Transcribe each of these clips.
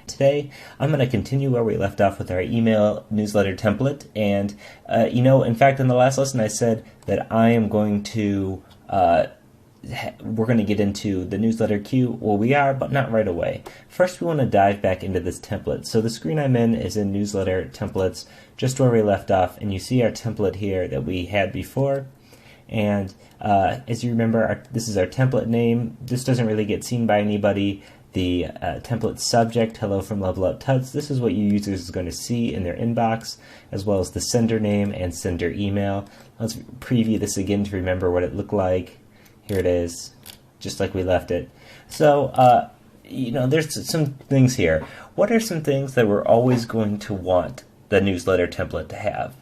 Today, I'm going to continue where we left off with our email newsletter template. And, in fact, in the last lesson, I said that I am going to, we're going to get into the newsletter queue. Well, we are, but not right away. First, we want to dive back into this template. So the screen I'm in is in newsletter templates, just where we left off. And you see our template here that we had before. And as you remember, this is our template name. This doesn't really get seen by anybody. The template subject, hello from Level Up Tuts, this is what your users is going to see in their inbox, as well as the sender name and sender email. Let's preview this again to remember what it looked like. Here it is, just like we left it. So, there's some things here. What are some things that we're always going to want the newsletter template to have?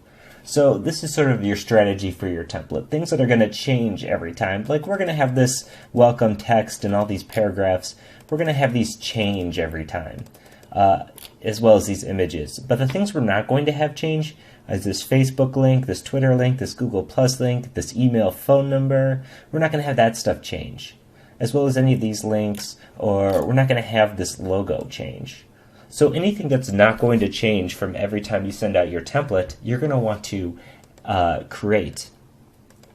So this is sort of your strategy for your template. Things that are going to change every time. Like we're going to have this welcome text and all these paragraphs. We're going to have these change every time, as well as these images. But the things we're not going to have change is this Facebook link, this Twitter link, this Google Plus link, this email phone number. We're not going to have that stuff change, as well as any of these links, or we're not going to have this logo change. So anything that's not going to change from every time you send out your template, you're going to want to create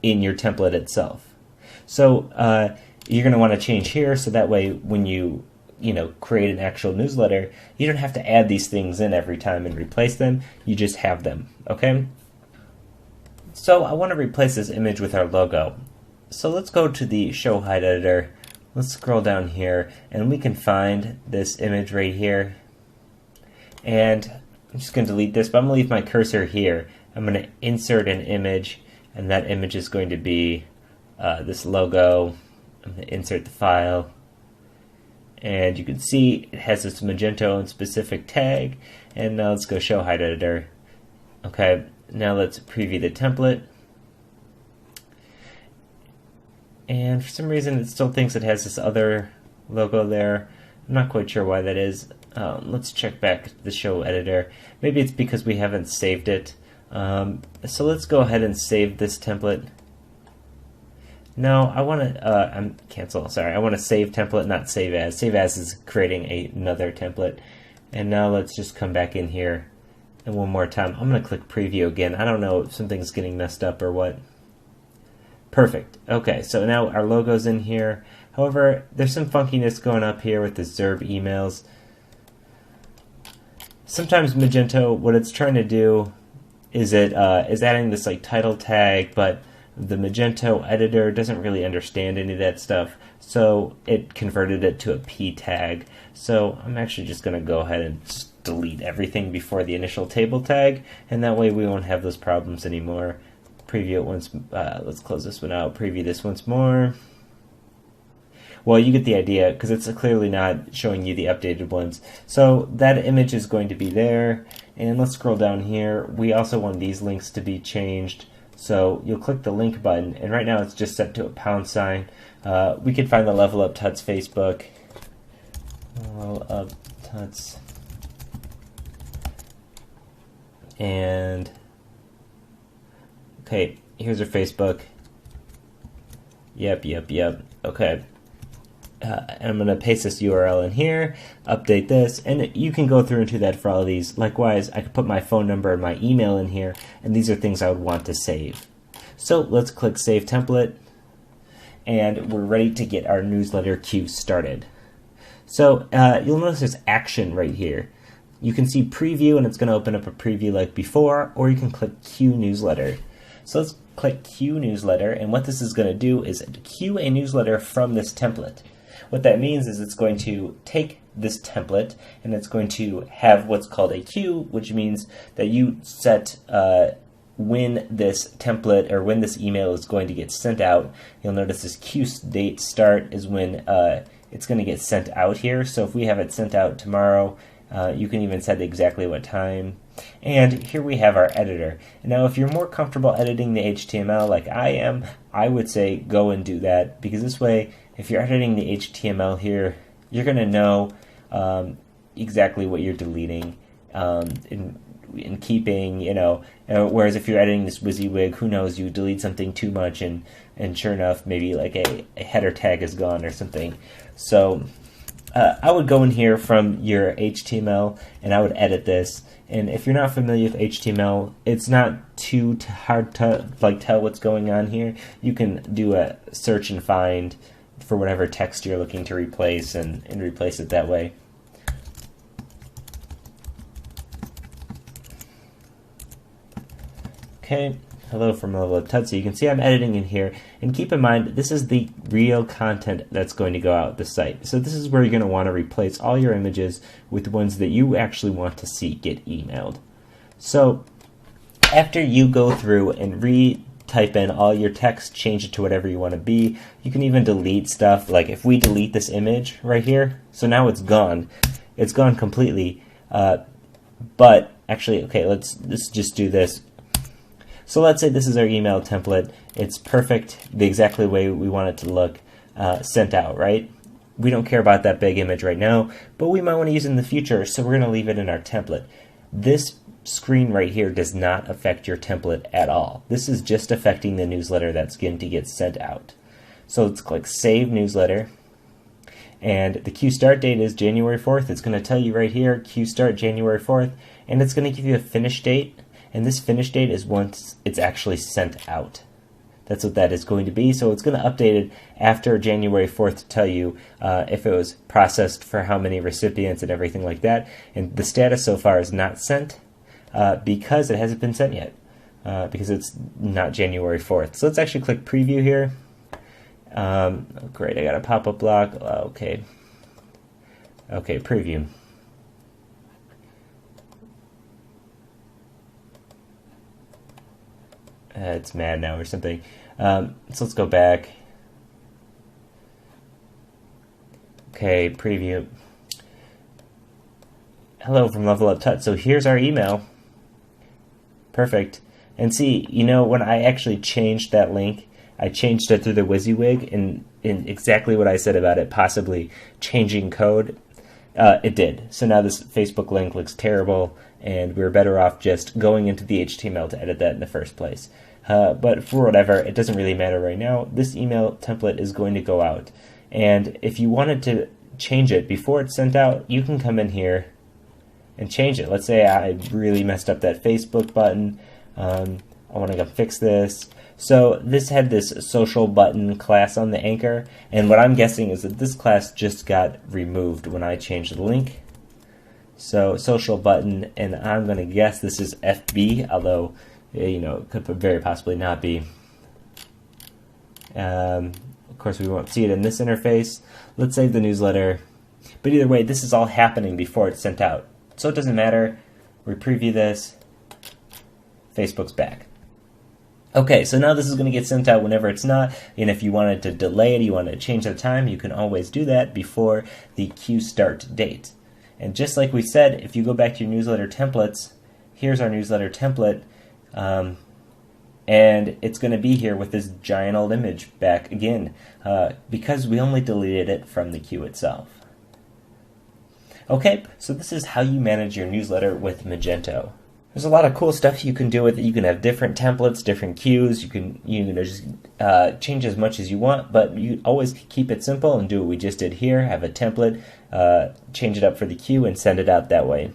in your template itself. So you're going to want to change here, so that way when you create an actual newsletter, you don't have to add these things in every time and replace them. You just have them, okay? So I want to replace this image with our logo. So let's go to the Show Hide editor. Let's scroll down here, and we can find this image right here. And I'm just going to delete this, but I'm going to leave my cursor here. I'm going to insert an image, and that image is going to be this logo. I'm going to insert the file. And you can see it has this Magento and specific tag. And now let's go Show Hide Editor. Okay, now let's preview the template. And for some reason, it still thinks it has this other logo there. I'm not quite sure why that is. Let's check back the show editor. Maybe it's because we haven't saved it. So let's go ahead and save this template. No, I want to cancel. Sorry, I want to save template, not save as. Save as is creating another template. And now let's just come back in here. And one more time, I'm going to click preview again. I don't know if something's getting messed up or what. Perfect. Okay, so now our logo's in here. However, there's some funkiness going up here with the Zerb emails. Sometimes Magento, what it's trying to do is is adding this title tag, but the Magento editor doesn't really understand any of that stuff, so it converted it to a P tag. So I'm actually just going to go ahead and just delete everything before the initial table tag, and that way we won't have those problems anymore. Preview it once. Let's close this one out. Preview this once more. Well, you get the idea, because it's clearly not showing you the updated ones. So that image is going to be there. And let's scroll down here. We also want these links to be changed. So you'll click the link button, and right now it's just set to a $. We can find the Level Up Tuts Facebook. Level Up Tuts. And, okay, here's our Facebook. Yep. Okay. And I'm going to paste this URL in here, update this, and you can go through and do that for all of these. Likewise, I could put my phone number and my email in here, and these are things I would want to save. So let's click Save Template, and we're ready to get our newsletter queue started. So you'll notice there's action right here. You can see preview, and it's going to open up a preview like before, or you can click Queue Newsletter. So let's click Queue Newsletter, and what this is going to do is queue a newsletter from this template. What that means is it's going to take this template and it's going to have what's called a queue, which means that you set when this template or when this email is going to get sent out. You'll notice this queue date start is when it's going to get sent out here. So if we have it sent out tomorrow, you can even set exactly what time. And here we have our editor. Now, if you're more comfortable editing the HTML like I am, I would say go and do that, because this way, if you're editing the HTML here, you're going to know exactly what you're deleting in keeping, whereas if you're editing this WYSIWYG, who knows, you delete something too much and sure enough, maybe like a header tag is gone or something. So I would go in here from your HTML and I would edit this. And if you're not familiar with HTML, it's not too hard to tell what's going on here. You can do a search and find for whatever text you're looking to replace and replace it that way. Okay, hello from Level Up Tut. So you can see I'm editing in here, and keep in mind this is the real content that's going to go out the site. So this is where you're going to want to replace all your images with ones that you actually want to see get emailed. So after you go through and type in all your text, change it to whatever you want to be. You can even delete stuff. Like if we delete this image right here, so now it's gone. It's gone completely. But actually, okay, let's just do this. So let's say this is our email template. It's perfect, the exactly way we want it to look, sent out, right? We don't care about that big image right now, but we might want to use it in the future, so we're going to leave it in our template. This screen right here does not affect your template at all. This is just affecting the newsletter that's going to get sent out. So let's click Save Newsletter. And the Q start date is January 4th. It's going to tell you right here, Q start January 4th, and it's going to give you a finish date. And this finish date is once it's actually sent out. That's what that is going to be. So it's going to update it after January 4th to tell you if it was processed for how many recipients and everything like that. And the status so far is not sent because it hasn't been sent yet, because it's not January 4th. So let's actually click Preview here. Great, I got a pop-up block. Okay, Preview. It's mad now or something. So let's go back. Okay, Preview. Hello from Level Up Tut. So here's our email. Perfect. And see, you know, when I actually changed that link, I changed it through the WYSIWYG, and in exactly what I said about it possibly changing code, it did. So now this Facebook link looks terrible, and we're better off just going into the HTML to edit that in the first place. But for whatever, it doesn't really matter right now. This email template is going to go out. And if you wanted to change it before it's sent out, you can come in here and change it. Let's say I really messed up that Facebook button. I want to go fix this. So this had this social button class on the anchor, and what I'm guessing is that this class just got removed when I changed the link. So social button, and I'm going to guess this is FB, although, you know, it could very possibly not be. Of course, we won't see it in this interface. Let's save the newsletter. But either way, this is all happening before it's sent out. So it doesn't matter. We preview this. Facebook's back. Okay, so now this is going to get sent out whenever it's not, and if you wanted to delay it, you wanted to change the time, you can always do that before the Q start date. And just like we said, if you go back to your newsletter templates, here's our newsletter template, and it's going to be here with this giant old image back again, because we only deleted it from the queue itself. Okay, so this is how you manage your newsletter with Magento. There's a lot of cool stuff you can do with it. You can have different templates, different queues. You can just change as much as you want, but you always keep it simple and do what we just did here. Have a template, change it up for the queue, and send it out that way.